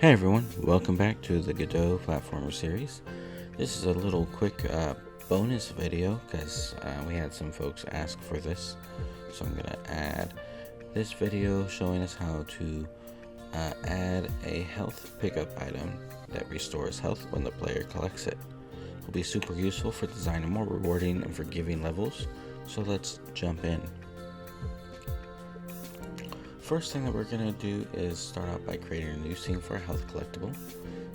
Hey everyone, welcome back to the Godot platformer series. This is a little quick bonus video because we had some folks ask for this. So I'm going to add this video showing us how to add a health pickup item that restores health when the player collects it. It will be super useful for designing more rewarding and forgiving levels. So let's jump in. First thing that we're going to do is start out by creating a new scene for a health collectible.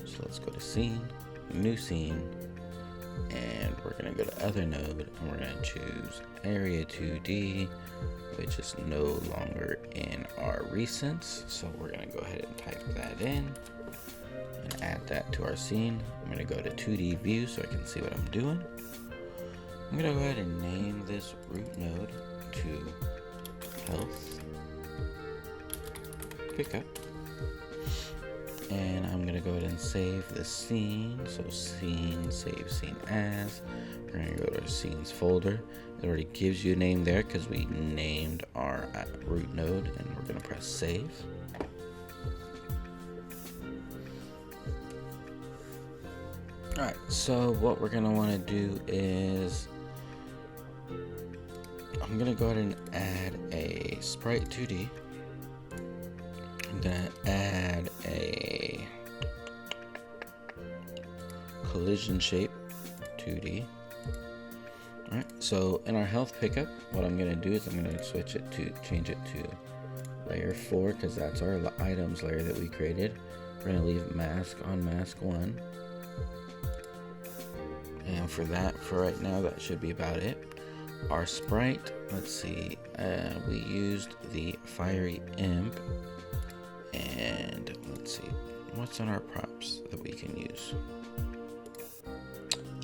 So let's go to scene, new scene, and we're going to go to other node, and we're going to choose area 2D, which is no longer in our recents. So we're going to go ahead and type that in and add that to our scene. I'm going to go to 2D view so I can see what I'm doing. I'm going to go ahead and name this root node to health pickup, and I'm gonna go ahead and save the scene. So scene, save scene as. We're gonna go to our scenes folder. It already gives you a name there because we named our root node, and we're gonna press save. Alright, so what we're gonna want to do is I'm gonna go ahead and add a sprite 2D. I'm gonna add a collision shape 2D. Alright, so in our health pickup, what I'm gonna do is I'm gonna change it to layer 4 because that's our items layer that we created. We're gonna leave mask on mask 1. And for right now, that should be about it. Our sprite, let's see, we used the fiery imp. And let's see, what's on our props that we can use?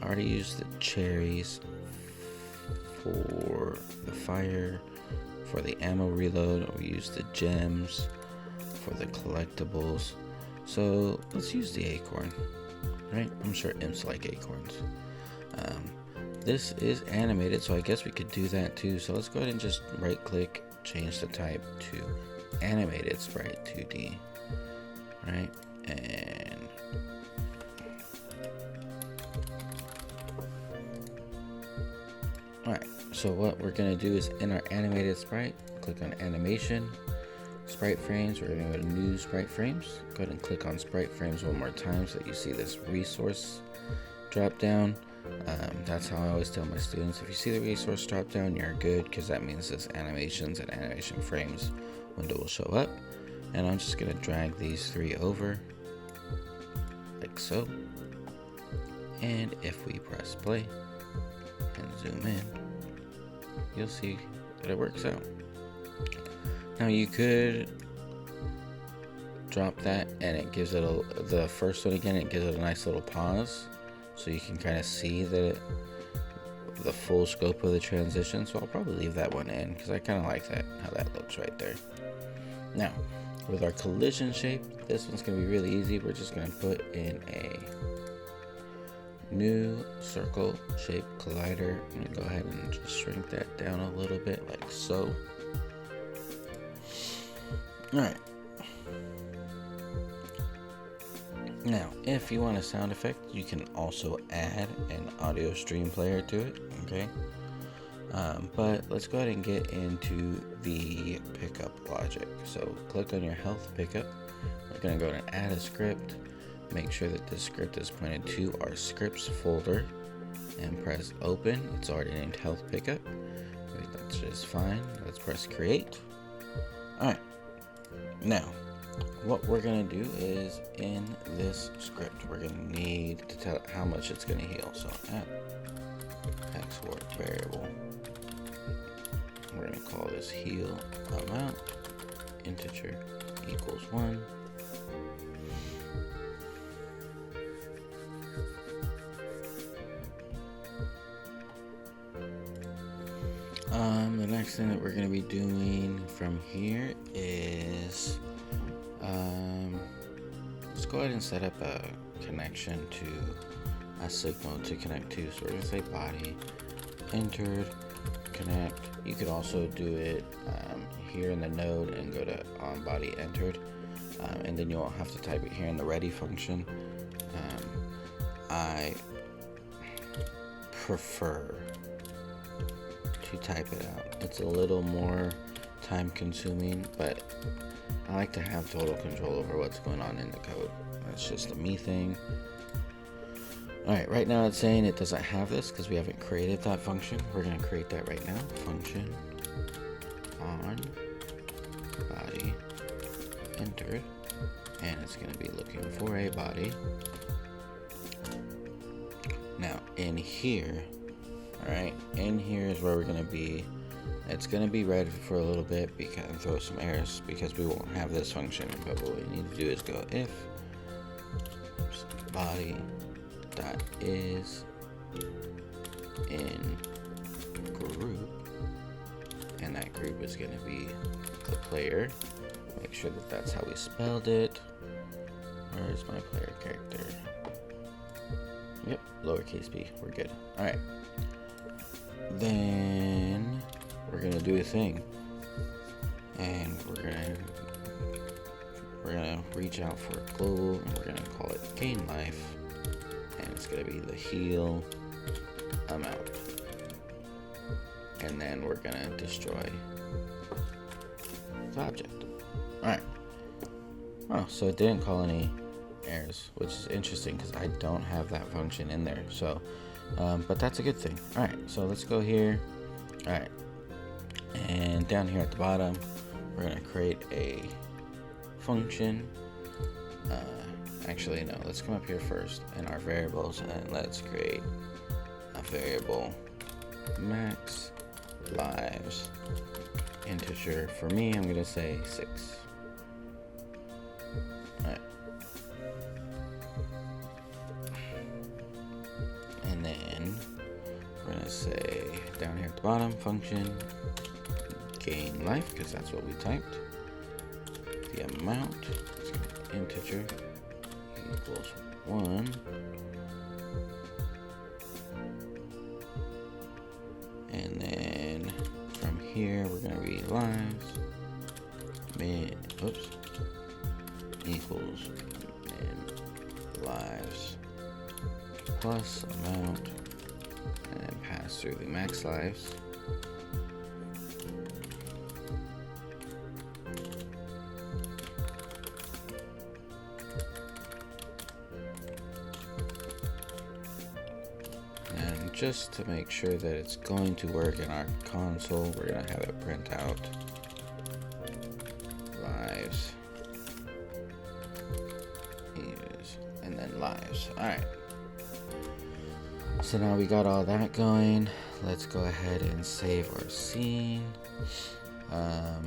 I already used the cherries for the fire. For the ammo reload, we used the gems for the collectibles. So let's use the acorn, right? I'm sure imps like acorns. This is animated, so I guess we could do that too. So let's go ahead and just right click, change the type to animated sprite 2D, right? And alright, so what we're gonna do is in our animated sprite, click on animation, sprite frames. We're gonna go to new sprite frames. Go ahead and click on sprite frames one more time so that you see this resource drop down. That's how I always tell my students, if you see the resource drop down, you're good, because that means this animations and animation frames window will show up. And I'm just going to drag these 3 over like so, and if we press play and zoom in, you'll see that it works out. Now you could drop that and it gives it the first one again, it gives it a nice little pause so you can kind of see the full scope of the transition. So I'll probably leave that one in because I kind of like that, how that looks right there. Now, with our collision shape, this one's going to be really easy. We're just going to put in a new circle shape collider. I'm going to go ahead and just shrink that down a little bit like so. Alright. Now, if you want a sound effect, you can also add an audio stream player to it, okay? But let's go ahead and get into the pickup logic. So click on your health pickup. We're going to go and add a script. Make sure that this script is pointed to our scripts folder and press open. It's already named health pickup. That's just fine. Let's press create. Alright. Now, what we're going to do is in this script, we're going to need to tell it how much it's going to heal. So at export variable, we're going to call this heal amount, integer equals 1. The next thing that we're going to be doing from here is let's go ahead and set up a connection to a signal to connect to. So we're going to say body entered connect. You could also do it here in the node and go to on body entered. and then you won't have to type it here in the ready function. I prefer to type it out. It's a little more time consuming, but I like to have total control over what's going on in the code. That's just a me thing. Alright, right now it's saying it doesn't have this because we haven't created that function. We're going to create that right now. Function on body entered, and it's going to be looking for a body. Now in here, alright, in here is where we're going to be. It's going to be red for a little bit and throw some errors because we won't have this function. But what we need to do is go if body dot is in group, and that group is going to be the player. Make sure that that's how we spelled it. Where's my player character? Yep, lowercase b. We're good. All right. Then we're gonna do a thing, and we're gonna reach out for global, and we're gonna call it gain life, and it's gonna be the heal amount, and then we're gonna destroy the object. All right. Oh, so it didn't call any errors, which is interesting because I don't have that function in there. So, but that's a good thing. All right, so let's go here. All right, and down here at the bottom, we're gonna create a function. Actually, no. Let's come up here first in our variables, and let's create a variable max lives integer. For me, I'm gonna say 6. Alright. And then we're gonna say down here at the bottom, function gain life, because that's what we typed. The amount, integer, equals 1. And then from here we're gonna read lives equals min lives plus amount, and then pass through the max lives. And just to make sure that it's going to work in our console, we're gonna have it print out lives and then lives. Alright, so now we got all that going. Let's go ahead and save our scene. I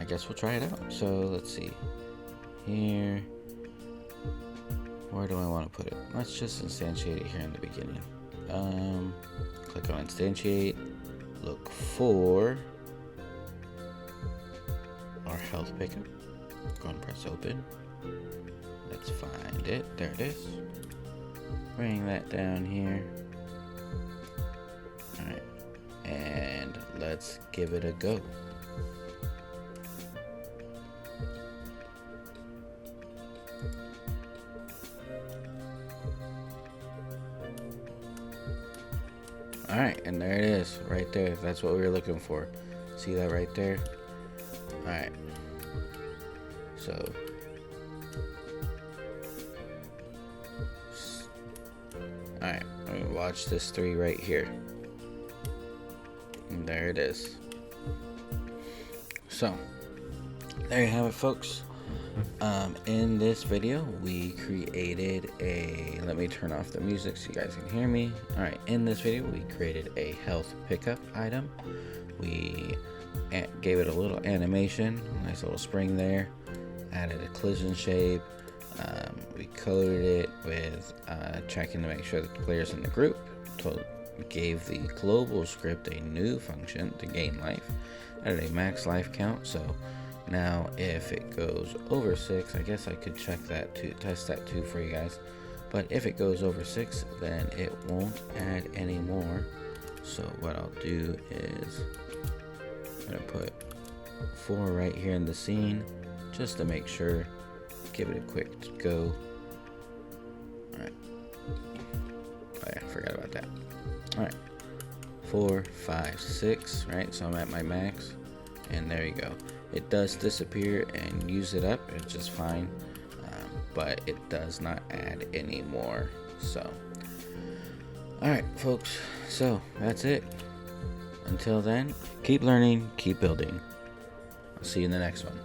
guess we'll try it out. So let's see here. Where do I want to put it? Let's just instantiate it here in the beginning. Click on instantiate, look for our health pickup, go and press open. Let's find it. There it is. Bring that down here. Alright, and let's give it a go. Alright, and there it is, right there. That's what we were looking for. See that right there? Alright. So alright, I'm gonna watch this 3 right here. And there it is. So there you have it, folks. In this video we created a, let me turn off the music so you guys can hear me. Alright, in this video we created a health pickup item. We gave it a little animation, nice little spring there, added a collision shape. We coded it with checking to make sure that the players in the group, gave the global script a new function to gain life, added a max life count. So now if it goes over 6, I guess I could check that to test that too for you guys, but if it goes over 6 then it won't add any more. So what I'll do is I'm gonna put 4 right here in the scene, just to make sure. Give it a quick go. Alright. Oh yeah, forgot about that. Alright. 4, 5, 6, right? So I'm at my max. And there you go. It does disappear and use it up. It's just fine. But it does not add any more. So, alright, folks. So, that's it. Until then, keep learning, keep building. I'll see you in the next one.